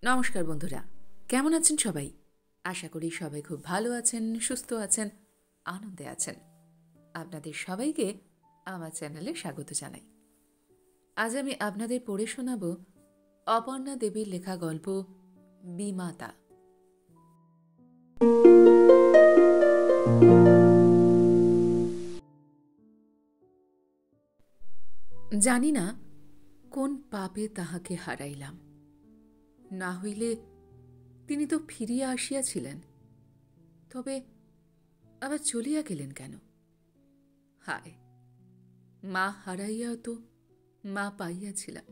নমস্কার বন্ধুরা, কেমন আছেন সবাই? আশা করি সবাই খুব ভালো আছেন, সুস্থ আছেন, আনন্দে আছেন। আপনাদের সবাইকে আমার চ্যানেলে স্বাগত জানাই। আজ আমি আপনাদের পড়ে শোনাব অপর্ণা দেবীর লেখা গল্প বিমাতা। জানি না কোন পাপে তাহাকে হারাইলাম। না হইলে তিনি তো ফিরিয়া আসিয়াছিলেন, তবে আবার চলিয়া গেলেন কেন? হায়, মা হারাইয়াও তো মা পাইয়াছিলাম,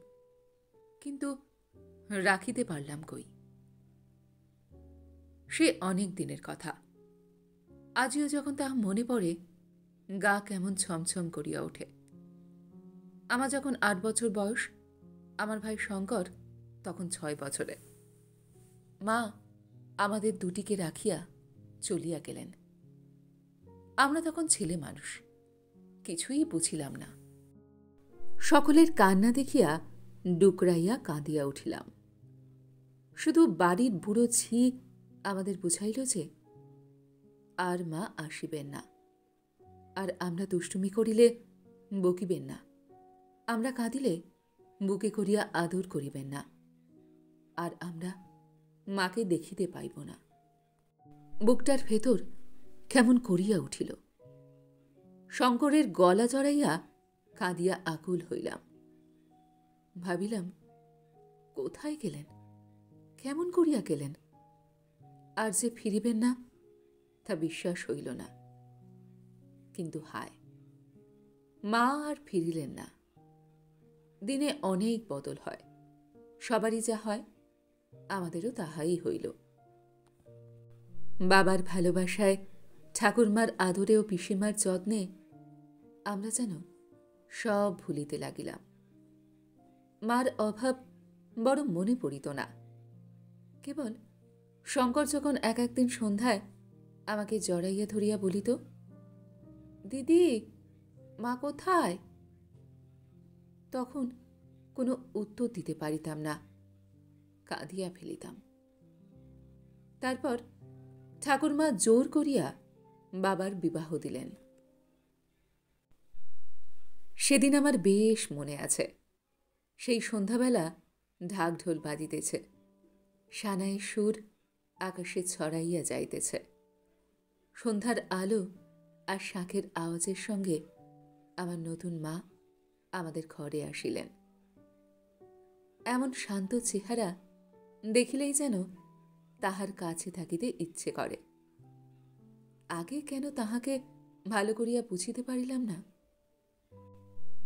কিন্তু রাখিতে পারলাম কই? সে অনেক দিনের কথা। আজিও যখন তাহা মনে পড়ে, গা কেমন ছমছম করিয়া ওঠে। আমার যখন ৮ বছর বয়স, আমার ভাই শঙ্কর তখন ৬ বছরে। মা আমাদের দুটিকে রাখিয়া চলিয়া গেলেন। আমরা তখন ছেলে মানুষ, কিছুই বুঝিলাম না। সকলের কান্না দেখিয়া ডুকরাইয়া কাঁদিয়া উঠিলাম। শুধু বাড়ির বুড়ো ঝি আমাদের বুঝাইল যে আর মা আসিবেন না, আর আমরা দুষ্টুমি করিলে বকিবেন না, আমরা কাঁদিলে বুকে করিয়া আদর করিবেন না, আর আমরা মাকে দেখিতে পাইব না। বুকটার ভেতর কেমন করিয়া উঠিল। শঙ্করের গলা জড়াইয়া কাঁদিয়া আকুল হইলাম। ভাবিলাম, কোথায় গেলেন, কেমন করিয়া গেলেন? আর যে ফিরিবেন না তা বিশ্বাস হইল না। কিন্তু হায়, মা আর ফিরিলেন না। দিনে অনেক বদল হয়, সবারই যা হয় আমাদেরও তাহাই হইল। বাবার ভালোবাসায়, ঠাকুরমার আদরে ও পিসিমার যত্নে আমরা যেন সব ভুলিতে লাগিলাম। মার অভাব বড় মনে পড়িত না। কেবল শঙ্কর যখন এক একদিন সন্ধ্যায় আমাকে জড়াইয়া ধরিয়া বলিত, দিদি, মা কোথায়? তখন কোনো উত্তর দিতে পারিতাম না, কাঁদিয়া ফেলিতাম। তারপর ঠাকুরমা জোর করিয়া বাবার বিবাহ দিলেন। সেদিন আমার বেশ মনে আছে। সেই সন্ধ্যাবেলা ঢাকঢোল বাজিতেছে, সানাইয়ের সুর আকাশে ছড়াইয়া যাইতেছে। সন্ধ্যার আলো আর শাঁখের আওয়াজের সঙ্গে আমার নতুন মা আমাদের ঘরে আসিলেন। এমন শান্ত চেহারা দেখিলেই যেন তাহার কাছে থাকিতে ইচ্ছে করে। আগে কেন তাহাকে ভালো করিয়া বুঝিতে পারিলাম না?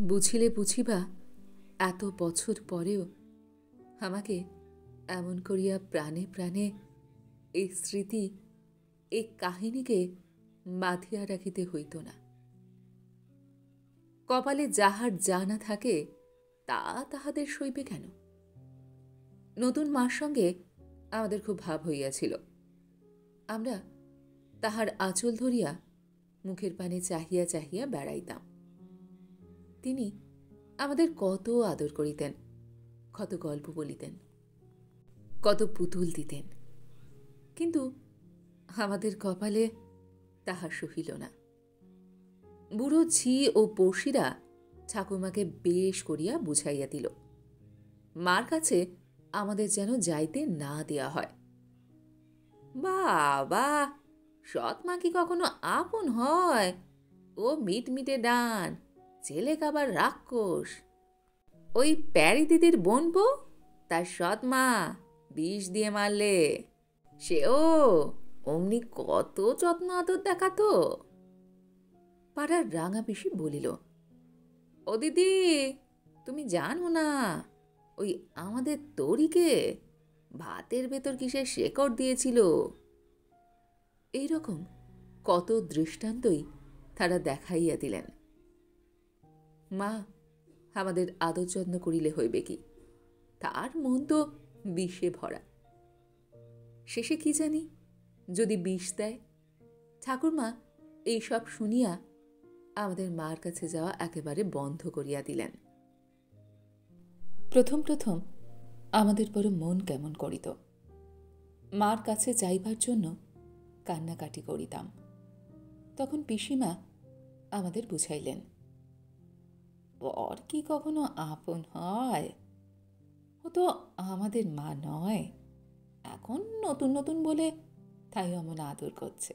বুঝিলে বুঝিবা, এত বছর পরেও আমাকে এমন করিয়া প্রাণে প্রাণে এই স্মৃতি, এই কাহিনীকে বাঁধিয়া রাখিতে হইত না। কপালে যাহার যা না থাকে তা তাহাদের সইবে কেন? নতুন মার সঙ্গে আমাদের খুব ভাব হইয়াছিল। আমরা তাহার আঁচল ধরিয়া মুখের পানে চাহিয়া চাহিয়া বেড়াইতাম। তিনি আমাদের কত আদর করিতেন, কত গল্প বলিতেন, কত পুতুল দিতেন, কিন্তু আমাদের কপালে তাহা সহিল না। বুড়ো ঝি ও পড়শিরা ঠাকুমাকে বেশ করিয়া বুঝাইয়া দিল, মার কাছে আমাদের যেন যাইতে না দেয়া হয়। বাবা, সৎ মা কি কখনো আপন হয়? ও মিটমিটে ডান, ছেলে কাবার রাক্ষস। ওই প্যারি দিদির বোন বউ, তার সৎ মা বিষ দিয়ে মারলে সেও অমনি কত যত্ন আদর দেখাতো। পাড়ার রাঙা পিসি বলিল, ও দিদি, তুমি জানো না ওই আমাদের তরিকে ভাতের ভেতর কিসের শেকড় দিয়েছিল? এইরকম কত দৃষ্টান্তই তারা দেখাইয়া দিলেন। মা আমাদের আদর যত্ন করিলে হইবে কি, তার মন তো বিষে ভরা। শেষে কি জানি যদি বিষ দেয়। ঠাকুরমা এইসব শুনিয়া আমাদের মার কাছে যাওয়া একেবারে বন্ধ করিয়া দিলেন। প্রথম প্রথম আমাদের বড় মন কেমন করিত। মার কাছে যাইবার জন্য কান্নাকাটি করিতাম। তখন পিসিমা আমাদের বুঝাইলেন, পর কি কখনো আপন হয়? ও তো আমাদের মা নয়, এখন নতুন নতুন বলে তাই অমন আদর করছে।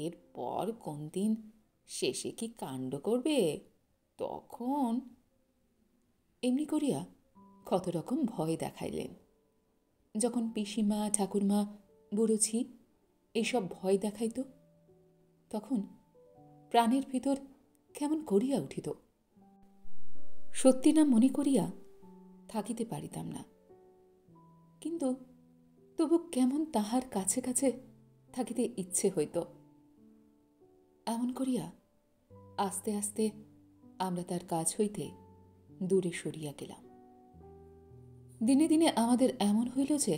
এরপর কোন দিন শেষে কি কাণ্ড করবে তখন। এমনি করিয়া কত রকম ভয় দেখাইলেন। যখন পিসিমা, ঠাকুরমা, বুড়োছি এসব ভয় দেখাইত, তখন প্রাণের ভিতর কেমন করিয়া উঠিত। সত্যি না মনে করিয়া থাকিতে পারিতাম না, কিন্তু তবু কেমন তাহার কাছে কাছে থাকিতে ইচ্ছে হইত। এমন করিয়া আস্তে আস্তে আমরা তার কাছ হইতে দূরে সরিয়া গেলাম। দিনে দিনে আমাদের এমন হইল যে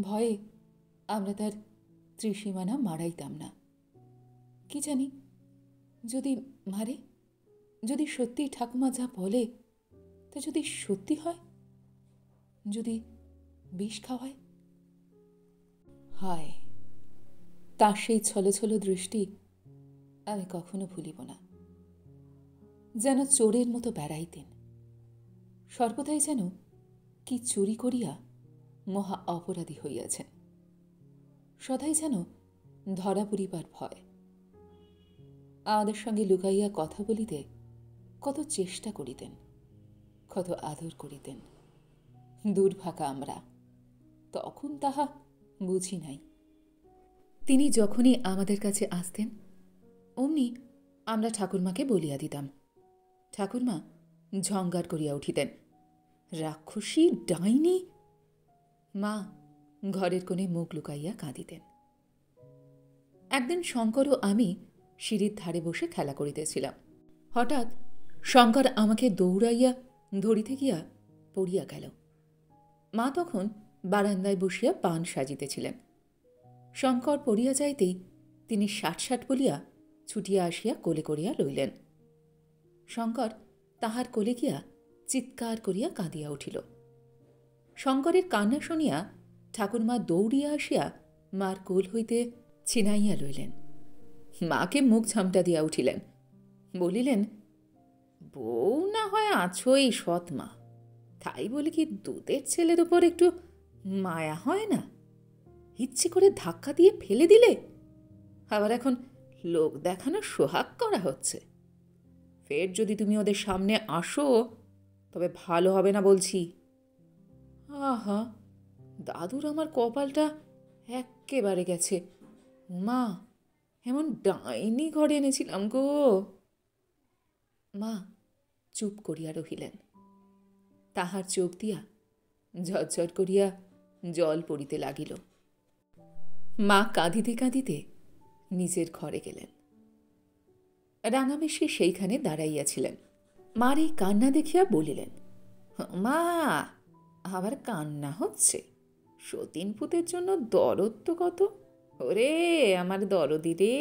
ভয়ে আমরা তার ত্রিসীমানা মারাইতাম না। কি জানি, যদি মারে, যদি সত্যি ঠাকুমা যা বলে তা যদি সত্যি হয়, যদি বিষ খাওয়ায়। হায়, তার সেই ছলো ছলো দৃষ্টি আমি কখনো ভুলিব না। যেন চোরের মতো বেড়াইতেন, সর্বদাই যেন কি চুরি করিয়া মহা অপরাধী হইয়াছেন। সদাই যেন ধরা পড়িবার ভয়। আমাদের সঙ্গে লুকাইয়া কথা বলিতে কত চেষ্টা করিতেন, কত আদর করিতেন। দুর্ভাগা আমরা, তখন তাহা বুঝি নাই। তিনি যখনই আমাদের কাছে আসতেন, অমনি আমরা ঠাকুরমাকে বলিয়া দিতাম। ঠাকুরমা ঝঙ্কার করিয়া উঠিতেন, রাক্ষসী, ডাইনি। মা ঘরের কোণে মুখ লুকাইয়া কাঁদিতেন। একদিন শঙ্কর ও আমি সিঁড়ির ধারে বসে খেলা করিতেছিলাম। হঠাৎ শঙ্কর আমাকে দৌড়াইয়া ধরিতে গিয়া পড়িয়া গেল। মা তখন বারান্দায় বসিয়া পান সাজিতেছিলেন। শঙ্কর পড়িয়া যাইতেই তিনি ষাট ষাট বলিয়া ছুটিয়া আসিয়া কোলে করিয়া লইলেন। শঙ্কর তাহার কোলে গিয়া চিৎকার করিয়া কাঁদিয়া উঠিল। শঙ্করের কান্না শুনিয়া ঠাকুরমা দৌড়িয়া আসিয়া মার কোল হইতে ছিনাইয়া লইলেন। মাকে মুখ ঝামটা দিয়া উঠিলেন, বলিলেন, বউ না হয় আছোই সৎ মা, তাই বলে কি দুধের ছেলের উপর একটু মায়া হয় না? ইচ্ছে করে ধাক্কা দিয়ে ফেলে দিলে, আবার এখন লোক দেখানো সোহাগ করা হচ্ছে। ফের যদি তুমি ওদের সামনে আসো তবে ভালো হবে না বলছি। আহা, দাদুর আমার কপালটা এক্কেবারে গেছে। মা, এমন ডাইনি ঘরে এনেছিলাম গো। মা চুপ করিয়া রহিলেন। তাহার চোখ দিয়া ঝরঝর করিয়া জল পড়িতে লাগিল। মা কাঁদিতে কাঁদিতে নিজের ঘরে গেলেন। রাঙামেশি সেইখানে দাঁড়াইয়াছিলেন। মার এই কান্না দেখিয়া বলিলেন, মা, আবার কান্না হচ্ছে? সতীন পুতের জন্য দরদ তো কত। ওরে আমার দরদি রে,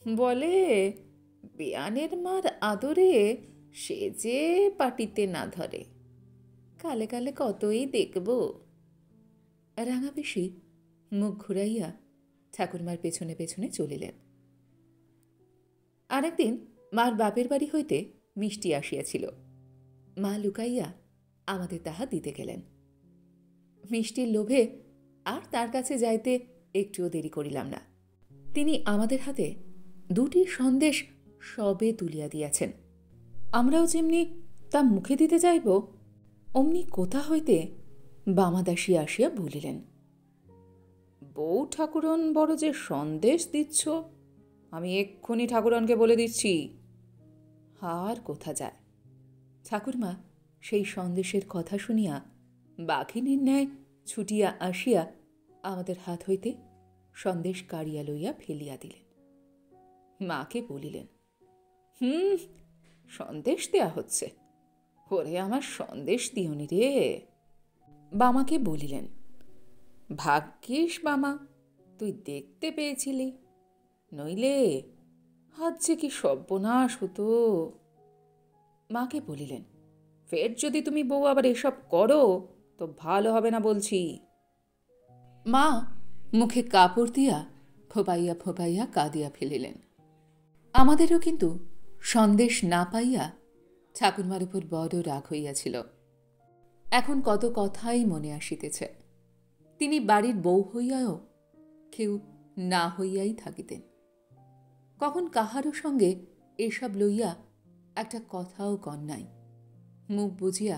বলে বেয়ানের মার আদরে সে যে পাটিতে না ধরে, কালে কালে কতই দেখব। রাঙাবেশি মুখ ঘুরাইয়া ঠাকুরমার পেছনে পেছনে চলিলেন। আরেকদিন মার বাপের বাড়ি হইতে মিষ্টি আসিয়াছিল। মা লুকাইয়া আমাদের তাহা দিতে গেলেন। মিষ্টির লোভে আর তার কাছে যাইতে একটুও দেরি করিলাম না। তিনি আমাদের হাতে দুটি সন্দেশ সবে তুলিয়া দিয়াছেন। আমরাও যেমনি তা মুখে দিতে যাইব, অমনি কোথা হইতে বামাদাসী আসিয়া বলিলেন, বউ ঠাকুরন বড় যে সন্দেশ দিচ্ছ, আমি এক্ষুনি ঠাকুরনকে বলে দিচ্ছি। আর কোথা যায়। ঠাকুরমা সেই সন্দেশের কথা শুনিয়া বাঘিনীর ন্যায় ছুটিয়া আসিয়া আমাদের হাত হইতে সন্দেশ কাড়িয়া লইয়া ফেলিয়া দিলেন। মাকে বলিলেন, সন্দেশ দেয়া হচ্ছে, ওরে আমার সন্দেশ দিওনি রে। বামাকে বলিলেন, ভাগ্যিস বামা তুই দেখতে পেয়েছিলি, নইলে আজ যে কি সর্বনাশ হতো। মাকে বলিলেন, ফের যদি তুমি বউ আবার এসব করো তো ভালো হবে না বলছি। মা মুখে কাপড় দিয়া ফোপাইয়া ফোপাইয়া কাঁদিয়া ফেলিলেন। আমাদেরও কিন্তু সন্দেশ না পাইয়া ঠাকুরমার উপর বড় রাগ হইয়াছিল। এখন কত কথাই মনে আসিতেছে। তিনি বাড়ির বউ হইয়াও কেউ না হইয়াই থাকিতেন। কখন কাহারও সঙ্গে এসব লইয়া একটা কথাও কন নাই। মুখ বুঝিয়া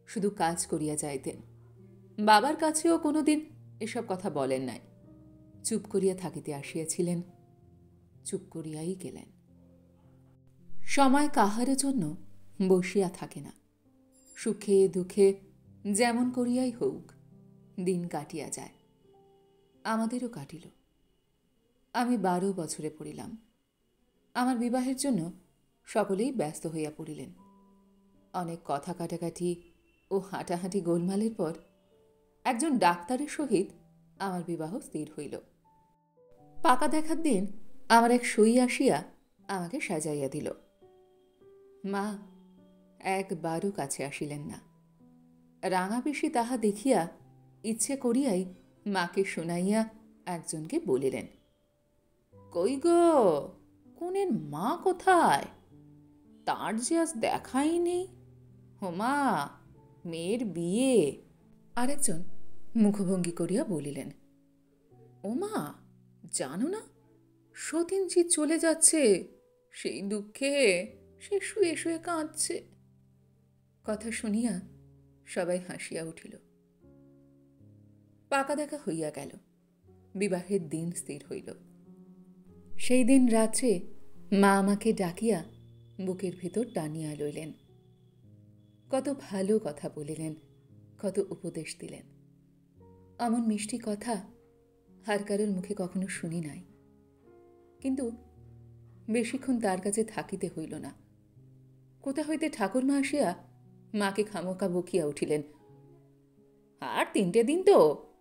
শুধু কাজ করিয়া যাইতেন। বাবার কাছেও কোনোদিন এসব কথা বলেন নাই। চুপ করিয়া থাকিতে আসিয়াছিলেন, চুপ করিয়াই গেলেন। সময় কাহারও জন্য বসিয়া থাকে না। সুখে দুঃখে যেমন করিয়াই হোক দিন কাটিয়া যায়। আমাদেরও কাটিল। আমি 12 বছরে পড়িলাম। আমার বিবাহের জন্য সকলেই ব্যস্ত হইয়া পড়িলেন। অনেক কথা কাটাকাটি ও হাঁটাহাঁটি গোলমালের পর একজন ডাক্তারের সহিত আমার বিবাহ স্থির হইল। পাকা দেখার দিন আমার এক সই আসিয়া আমাকে সাজাইয়া দিল। মা একবারও কাছে আসিলেন না। রাঙা বেশি তাহা দেখিয়া ইচ্ছে করিয়াই মাকে শুনাইয়া একজনকে বলিলেন, কই গো, কোনের মা কোথায়? তার যে আজ দেখাই নেই। হোমা, মেয়ের বিয়ে। আরেকজন মুখভঙ্গি করিয়া বলিলেন, ও মা, জানো না সতীনজি চলে যাচ্ছে, সেই দুঃখে সে শুয়ে শুয়ে কাঁদছে। কথা শুনিয়া সবাই হাসিয়া উঠিল। পাকা দেখা হইয়া গেল। বিবাহের দিন স্থির হইল। সেই দিন রাত্রে মা আমাকে ডাকিয়া বুকের ভেতর টানিয়া লইলেন। কত ভালো কথা বলিলেন, কত উপদেশ দিলেন। এমন মিষ্টি কথা আর কারোর মুখে কখনো শুনি নাই। কিন্তু বেশিক্ষণ তার কাছে থাকিতে হইল না। কোথা হইতে ঠাকুরমা আসিয়া মাকে খামোকা বকিয়া উঠিলেন, আর 3টে দিন তো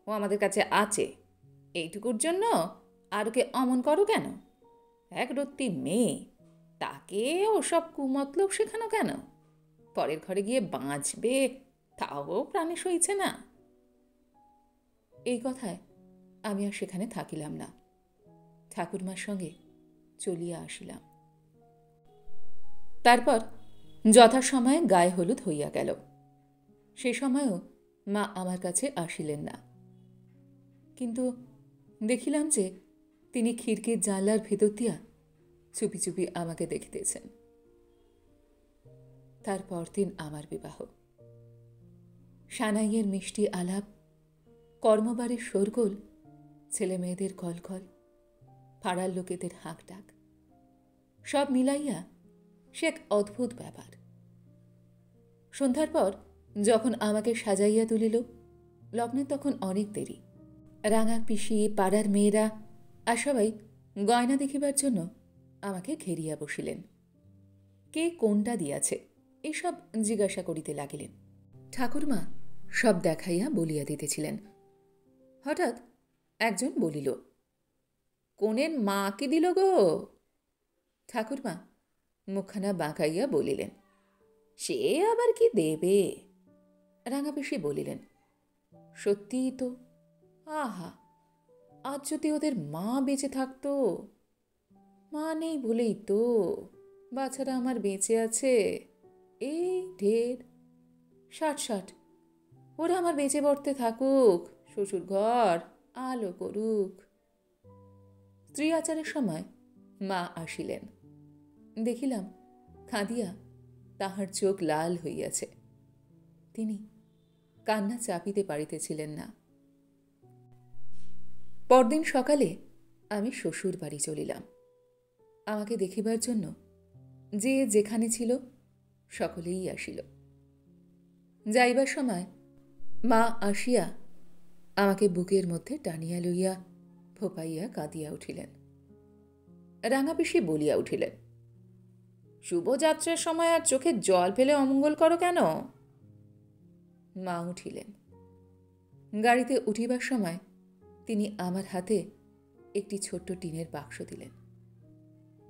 ও আমাদের কাছে আছে, এইটুকুর জন্য আর ওকে অমন করো কেন? এক রত্তি মেয়ে, তাকে ওসব কুমতলব শেখানো কেন? পরের ঘরে গিয়ে বাঁচবে তাও প্রাণে সইছে না। এই কথায় আমি আর সেখানে থাকিলাম না। ঠাকুরমার সঙ্গে চলিয়া আসিলাম। তারপর যথাসময়ে গায়ে হলুদ হইয়া গেল। সে সময়ও মা আমার কাছে আসিলেন না। কিন্তু দেখিলাম যে তিনি খিড়কির জানলার ভেতর দিয়া চুপি চুপি আমাকে দেখিতেছেন। তার পরদিন আমার বিবাহ। সানাইয়ের মিষ্টি আলাপ, কর্মবারের শোরগোল, ছেলে মেয়েদের কলকল, পাড়ার লোকেদের হাঁক ডাক, সব মিলাইয়া সে এক অদ্ভুত ব্যাপার। সন্ধ্যার পর যখন আমাকে সাজাইয়া তুলিল, লগ্নে তখন অনেক দেরি। রাঙা পিসি, পাড়ার মেয়েরা আর সবাই গয়না দেখিবার জন্য আমাকে ঘেরিয়া বসিলেন। কে কোনটা দিয়াছে এসব জিজ্ঞাসা করিতে লাগিলেন। ঠাকুরমা সব দেখাইয়া বলিয়া দিতেছিলেন। হঠাৎ একজন বলিল, কোনের মাকে দিল গো? ঠাকুরমা মুখখানা বাঁকাইয়া বলিলেন, সে আবার কি দেবে? রাঙাপিসি বলিলেন, সত্যিই তো। আহা, আজ যদি ওদের মা বেঁচে থাকতো। মা নেই বলেই তো বাচ্চারা আমার বেঁচে আছে। এই ঢের 60 ওরা আমার বেঁচে পড়তে থাকুক, শ্বশুর ঘর আলো করুক। স্ত্রী আচারের সময় মা আসিলেন। দেখিলাম কাঁদিয়া তাহার চোখ লাল হইয়াছে। তিনি কান্না চাপিতে পারিতেছিলেন না। পরদিন সকালে আমি শ্বশুর বাড়ি চলিলাম। আমাকে দেখিবার জন্য যে যেখানে ছিল সকলেই আসিল। যাইবার সময় মা আসিয়া আমাকে বুকের মধ্যে টানিয়া লইয়া ফোপাইয়া কাঁদিয়া উঠিলেন। রাঙাপিসি বলিয়া উঠিলেন, শুভযাত্রার সময় আর চোখে জল ফেলে অমঙ্গল করো কেন? মা উঠিলেন। গাড়িতে উঠিবার সময় তিনি আমার হাতে একটি ছোট্ট টিনের বাক্স দিলেন।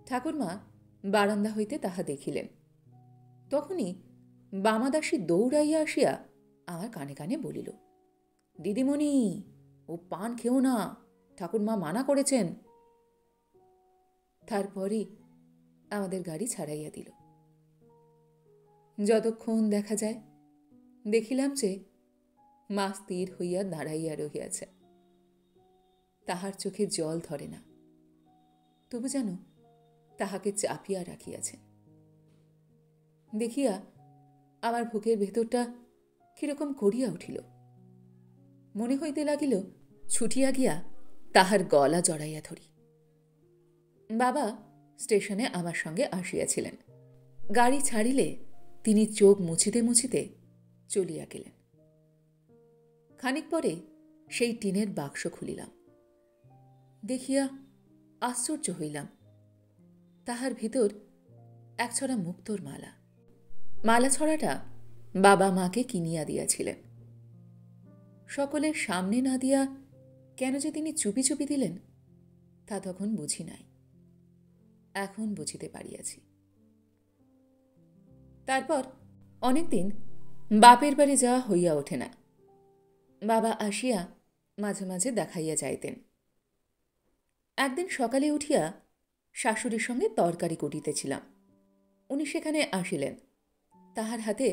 ঠাকুরমা বারান্দা হইতে তাহা দেখিলেন। তখনই বামাদাসী দৌড়াইয়া আসিয়া আমার কানে কানে বলিল, দিদিমণি, ও পান খেও না, ঠাকুরমা মানা করেছেন। তারপরই আমাদের গাড়ি ছাড়াইয়া দিল। যতক্ষণ দেখা যায় দেখিলাম যে মা স্থির হইয়া দাঁড়াইয়া রহিয়াছে। তাহার চোখে জল ধরে না, তবু যেন তাহাকে চাপিয়া রাখিয়াছে। দেখিয়া আমার বুকের ভেতরটা কিরকম করিয়া উঠিল। মনে হইতে লাগিল ছুটিয়া গিয়া তাহার গলা জড়াইয়া ধরি। বাবা স্টেশনে আমার সঙ্গে আসিয়াছিলেন। গাড়ি ছাড়িলে তিনি চোখ মুছিতে মুছিতে চলিয়া গেলেন। খানিক পরে সেই টিনের বাক্স খুলিলাম। দেখিয়া আশ্চর্য হইলাম, তাহার ভিতর একছড়া মুক্তোর মালা। মালা ছড়াটা বাবা মাকে কিনিয়া দিয়াছিলেন। সকলের সামনে না দিয়া কেন যে তিনি চুপি চুপি দিলেন তা তখন বুঝি নাই, এখন বুঝিতে পারিয়াছি। তারপর অনেকদিন বাপের বাড়ি যাওয়া হইয়া ওঠে না। বাবা আসিয়া মাঝে মাঝে দেখাইয়া যাইতেন। একদিন সকালে উঠিয়া শাশুড়ির সঙ্গে তরকারি কুটিতেছিলাম। উনি সেখানে আসিলেন। তাহার হাতে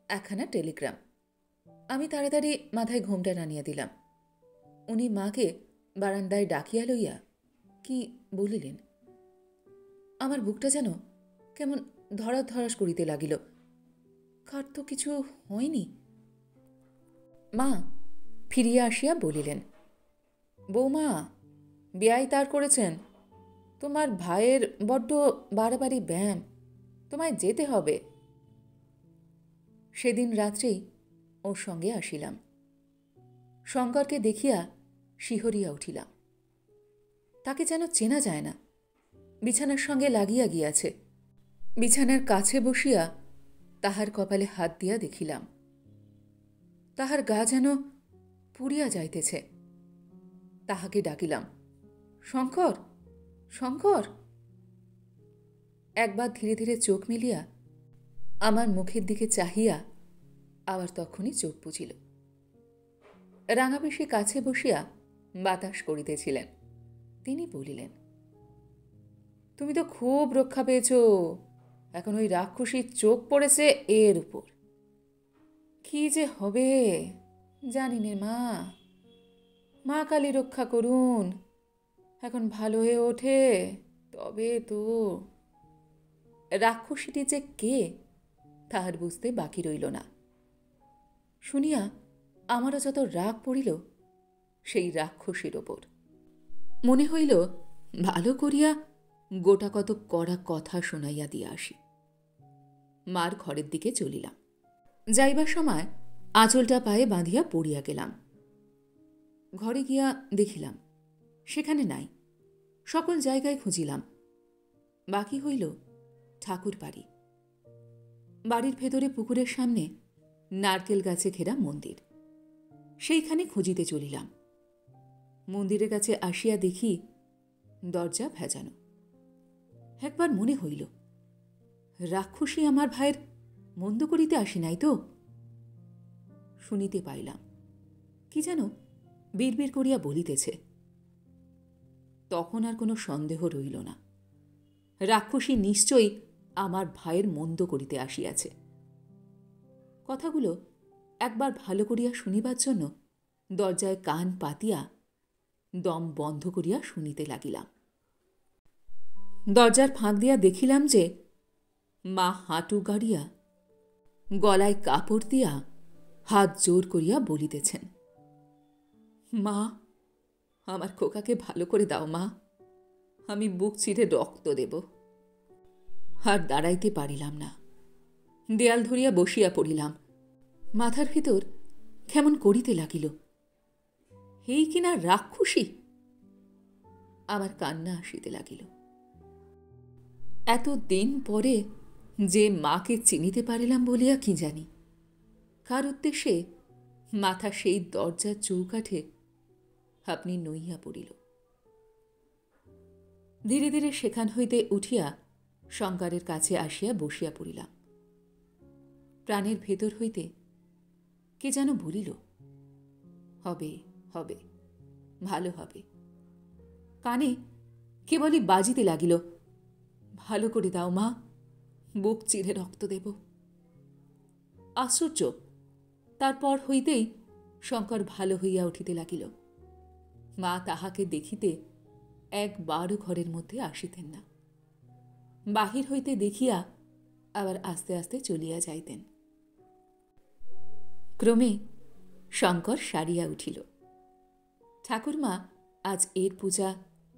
একখানা টেলিগ্রাম। আমি তাড়াতাড়ি মাথায় ঘোমটা টানিয়া দিলাম। উনি মাকে বারান্দায় ডাকিয়া লইয়া কি বলিলেন। আমার বুকটা যেন কেমন ধরাস ধরাস করিতে লাগিল। কার তো কিছু হয়নি। মা ফিরিয়া আসিয়া বলিলেন, বৌমা, বেয়াই তার করেছেন। তোমার ভাইয়ের বড্ড বাড়াবাড়ি ব্যায়াম, তোমায় যেতে হবে। সেদিন রাত্রেই ওর সঙ্গে আসিলাম। শঙ্করকে দেখিয়া শিহরিয়া উঠিলাম। তাকে যেন চেনা যায় না। বিছানার সঙ্গে লাগিয়া গিয়াছে। বিছানার কাছে বসিয়া তাহার কপালে হাত দিয়া দেখিলাম। তাহার গা যেন পুড়িয়া যাইতেছে। তাহাকে ডাকিলাম, শঙ্কর, শঙ্কর। একবার ধীরে ধীরে চোখ মেলিয়া আমার মুখের দিকে চাহিয়া আবার তখনই চোখ বুজিল। রাঙাবেশি কাছে বসিয়া বাতাস করিতেছিলেন। তিনি বলিলেন, তুমি তো খুব রক্ষা পেয়েছ। এখন ওই রাক্ষসীর চোখ পড়েছে এর উপর। কি যে হবে জানি নে মা। মা কালী রক্ষা করুন। এখন ভালো হয়ে ওঠে তবে তো। রাক্ষসীটি যে কে তাহার বুঝতে বাকি রইল না। শুনিয়া আমারও যত রাগ পড়িল সেই রাক্ষসীর ওপর। মনে হইল ভালো করিয়া গোটা কত কড়া কথা শোনাইয়া দিয়া আসি। মার ঘরের দিকে চলিলাম। যাইবার সময় আঁচলটা পায়ে বাঁধিয়া পড়িয়া গেলাম। ঘরে গিয়া দেখিলাম সেখানে নাই। সকল জায়গায় খুঁজিলাম। বাকি হইল ঠাকুর বাড়ি। বাড়ির ভেতরে পুকুরের সামনে নারকেল গাছে ঘেরা মন্দির। সেইখানে খুঁজিতে চলিলাম। মন্দিরের কাছে আসিয়া দেখি দরজা ভেজানো। একবার মনে হইল রাক্ষসী আমার ভাইয়ের মন্দ করিতে আসি নাই তো। শুনিতে পাইলাম কি যেন বিড়বিড় করিয়া বলিতেছে। তখন আর কোনো সন্দেহ রইল না। রাক্ষসী নিশ্চয়ই আমার ভাইয়ের মন্দ করিতে আসিয়াছে। কথাগুলো একবার ভালো করিয়া শুনিবার জন্য দরজায় কান পাতিয়া দম বন্ধ করিয়া শুনিতে লাগিলাম। দরজার ফাঁক দিয়া দেখিলাম যে মা হাঁটু গাড়িয়া গলায় কাপড় দিয়া হাত জোর করিয়া বলিতেছেন, মা, আমার খোকাকে ভালো করে দাও মা, আমি বুক চিরে রক্ত দেব। আর দাঁড়াইতে পারিলাম না। দেয়াল ধরিয়া বসিয়া পড়িলাম। মাথার ভিতর কেমন করিতে লাগিল। এই কিনা রাক্ষসী! আমার কান্না আসিতে লাগিল। এত দিন পরে যে মাকে চিনিতে পারিলাম বলিয়া কি জানি কার উদ্দেশ্যে মাথা সেই দরজার চৌকাঠে আপনি নইয়া পড়িল। ধীরে ধীরে সেখান হইতে উঠিয়া শঙ্করের কাছে আসিয়া বসিয়া পড়িলাম। প্রাণের ভেতর হইতে কে যেন বলিল, হবে হবে, ভালো হবে। কানে কেবলই বাজিতে লাগিল, ভালো করে দাও মা, বুক চিরে রক্ত দেব। আশ্চর্য, তারপর হইতেই শঙ্কর ভালো হইয়া উঠিতে লাগিল। মা তাহাকে দেখিতে একবারও ঘরের মধ্যে আসিতেন না। বাহির হইতে দেখিয়া আবার আস্তে আস্তে চলিয়া যাইতেন। ক্রমে শঙ্কর সারিয়া উঠিল। ঠাকুরমা আজ এর পূজা,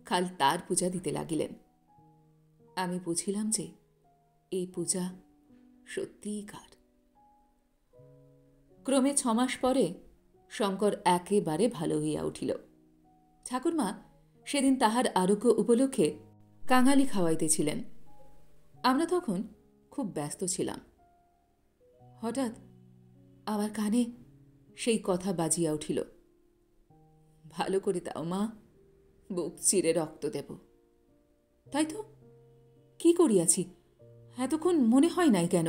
কাল তার পূজা দিতে লাগিলেন। আমি বুঝিলাম যে এই পূজা সত্যিই কার। ক্রমে 6 মাস পরে শঙ্কর একেবারে ভালো হইয়া উঠিল। ঠাকুরমা সেদিন তাহার আরোগ্য উপলক্ষে কাঙালি খাওয়াইতেছিলেন। আমরা তখন খুব ব্যস্ত ছিলাম। হঠাৎ আমার কানে সেই কথা বাজিয়া উঠিল, ভালো করে দাও মা, বুক চিরে রক্ত দেব। তাই তো, কি করিয়াছি, এতক্ষণ মনে হয় নাই কেন?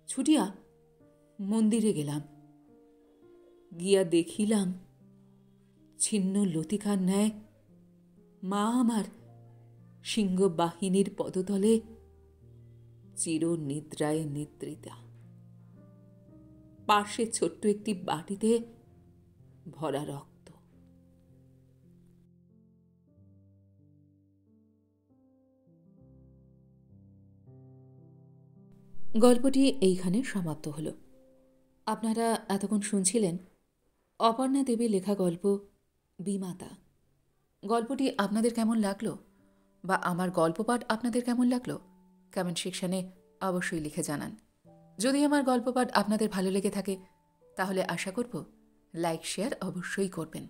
ছুটিয়া মন্দিরে গেলাম, গিয়া দেখিলাম ছিন্ন লতিকার ন্যায় মা আমার সিংহবাহিনীর পদতলে চির নিদ্রায় নিদ্রিতা, পার্শ্বে ছোট্ট একটি বাটিতে ভরা রক্ত। গল্পটি এইখানে সমাপ্ত হল। আপনারা এতক্ষণ শুনছিলেন অপর্ণা দেবীর লেখা গল্প বিমাতা। গল্পটি আপনাদের কেমন লাগলো, বা আমার গল্প পাঠ আপনাদের কেমন লাগলো, কমেন্ট সেকশনে অবশ্যই লিখে জানান। যদি আমার গল্প পাঠ আপনাদের ভালো লেগে থাকে তাহলে আশা করব লাইক শেয়ার অবশ্যই করবেন।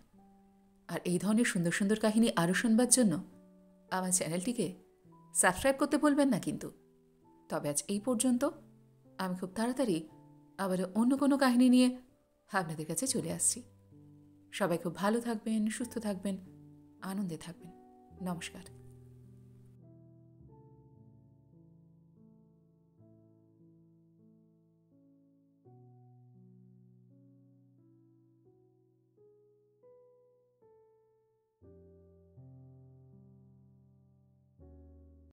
আর এই ধরনের সুন্দর সুন্দর কাহিনী আরও শুনবার জন্য আমার চ্যানেলটিকে সাবস্ক্রাইব করতে ভুলবেন না কিন্তু। তবে আজ এই পর্যন্ত। আমি খুব তাড়াতাড়ি আবার অন্য কোনো কাহিনী নিয়ে আপনাদের কাছে চলে আসছি। সবাই খুব ভালো থাকবেন, সুস্থ থাকবেন, আনন্দে থাকবেন। নমস্কার।